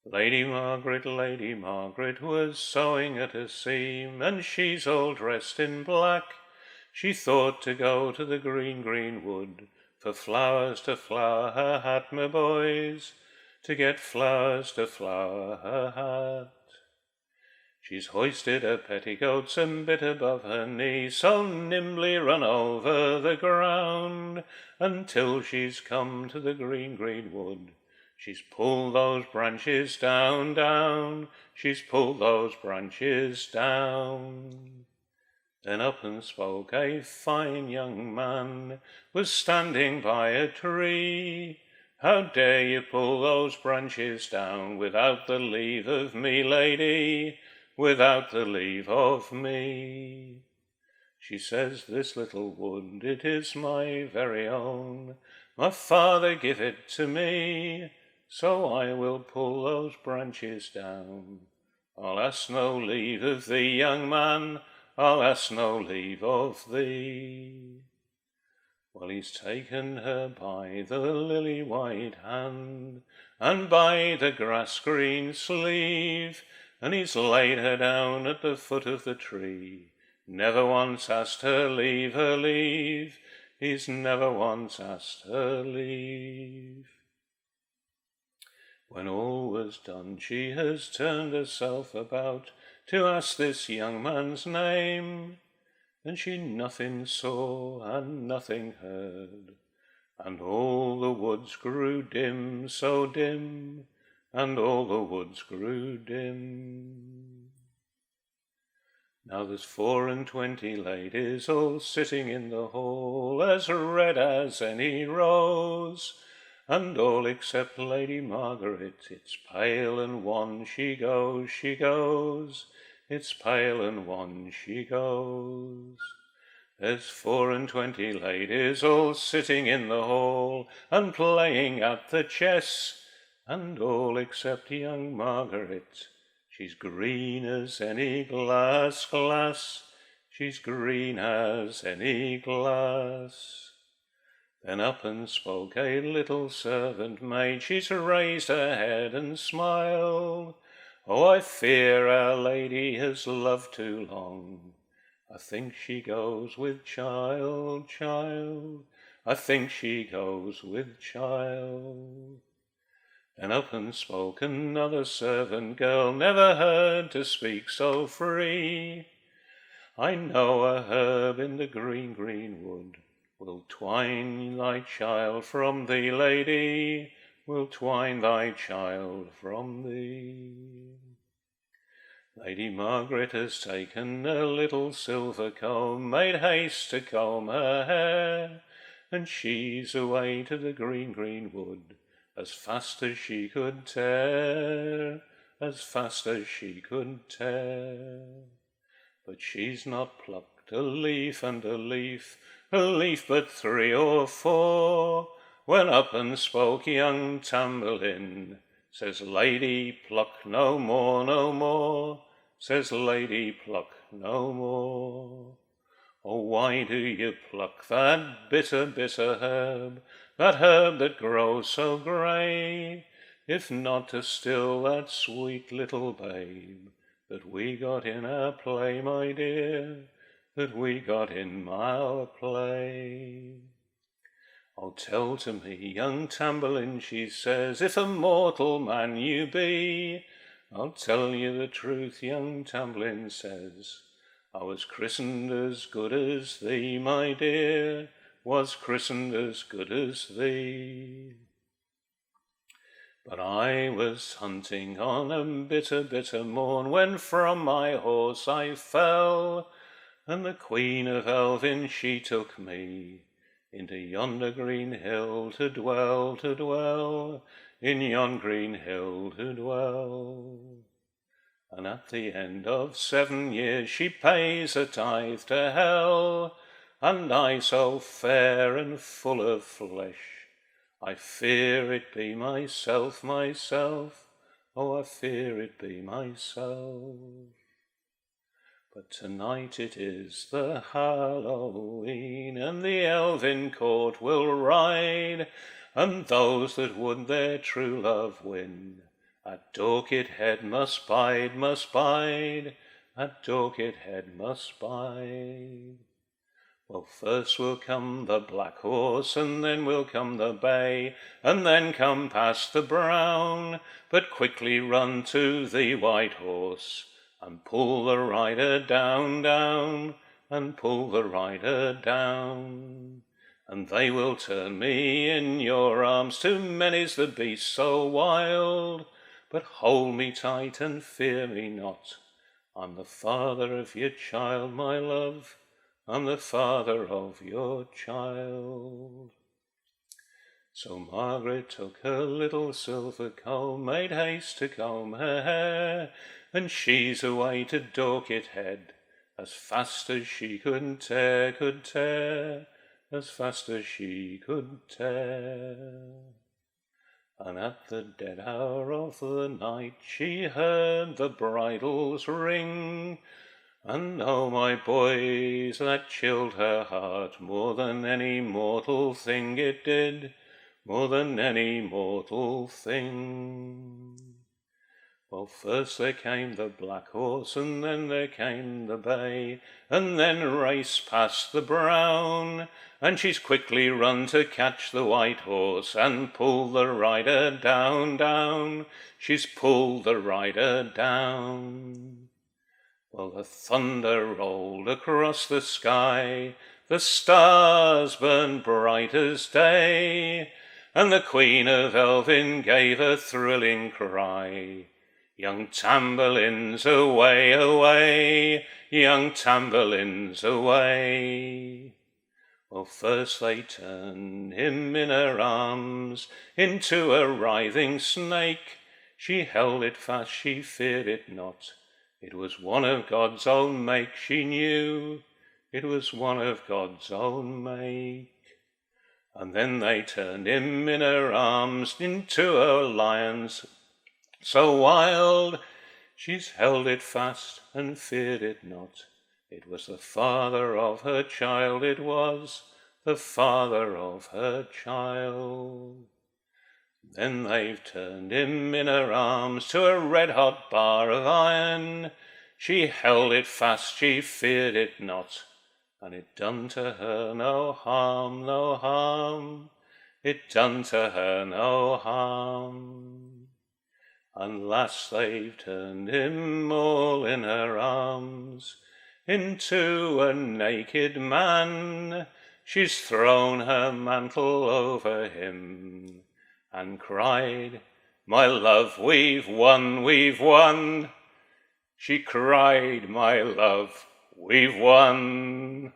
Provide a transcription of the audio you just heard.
Lady Margaret was sewing at a seam, and she's all dressed in black. She thought to go to the green, green wood, for flowers to flower her hat, my boys, to get flowers to flower her hat. She's hoisted her petticoats a bit above her knee, so nimbly run over the ground, until she's come to the green, green wood. She's pulled those branches down, down, she's pulled those branches down. Then up and spoke a fine young man, was standing by a tree. How dare you pull those branches down without the leave of me, lady, without the leave of me? She says, this little wood, it is my very own. My father give it to me, so I will pull those branches down. I'll ask no leave of thee, young man, I'll ask no leave of thee. Well, he's taken her by the lily white hand, and by the grass green sleeve, and he's laid her down at the foot of the tree. Never once asked her leave, he's never once asked her leave. When all was done, she has turned herself about to ask this young man's name, and she nothing saw and nothing heard, and all the woods grew dim, so dim, and all the woods grew dim. Now there's 24 ladies all sitting in the hall, as red as any rose, and all except Lady Margaret. It's pale and wan she goes, it's pale and wan she goes. There's 24 ladies all sitting in the hall, and playing at the chess, and all except young Margaret. She's green as any glass, she's green as any glass. Then up and spoke a little servant maid, she's raised her head and smiled. Oh, I fear our lady has loved too long, I think she goes with child, I think she goes with child. Then up and spoke another servant girl, never heard to speak so free. I know a herb in the green, green wood, will twine thy child from thee, lady, will twine thy child from thee. Lady Margaret has taken a little silver comb, made haste to comb her hair, and she's away to the green, green wood, as fast as she could tear, as fast as she could tear. But she's not plucked a leaf and a leaf but 3 or 4, when up and spoke young Tam Lin. Says, lady, pluck no more, no more, says, lady, pluck no more. Oh, why do you pluck that bitter, bitter herb, that herb that grows so grey, if not to still that sweet little babe that we got in our play, my dear, that we got in our play? Oh, tell to me, young Tambling, she says, if a mortal man you be. I'll tell you the truth, young Tambling says, I was christened as good as thee, my dear, was christened as good as thee. But I was hunting on a bitter, bitter morn, when from my horse I fell, and the Queen of Elvin, she took me into yonder green hill to dwell, in yon green hill to dwell. And at the end of 7 years she pays a tithe to hell, and I so fair and full of flesh, I fear it be myself, oh, I fear it be myself. But tonight it is the Halloween, and the elfin court will ride, and those that would their true love win At Dorket Head must bide, at Dorket Head must bide. Well, first will come the black horse, and then will come the bay, and then come past the brown, but quickly run to the white horse, and pull the rider down, down, and pull the rider down. And they will turn me in your arms, too many's the beast so wild, but hold me tight and fear me not. I'm the father of your child, my love, I'm the father of your child. So Margaret took her little silver comb, made haste to comb her hair, and she's away to Dorket Head, as fast as she could tear, as fast as she could tear. And at the dead hour of the night she heard the bridles ring, and oh, my boys, that chilled her heart more than any mortal thing it did, more than any mortal thing. Well, first there came the black horse, and then there came the bay, and then raced past the brown, and she's quickly run to catch the white horse, and pulled the rider down, down, she's pulled the rider down. Well, the thunder rolled across the sky, the stars burned bright as day, and the Queen of Elvin gave a thrilling cry. Young Tamburlain's away, away, young Tamburlain's away. Well, first they turned him in her arms into a writhing snake. She held it fast, she feared it not. It was one of God's own make, she knew. It was one of God's own make. And then they turned him in her arms into a lion's so wild, she's held it fast and feared it not. It was the father of her child, it was the father of her child. Then they've turned him in her arms to a red-hot bar of iron. She held it fast, she feared it not, and it done to her no harm, no harm. It done to her no harm. And last they've turned him all in her arms into a naked man. She's thrown her mantle over him and cried, "My love, we've won, we've won." She cried, "My love, we've won."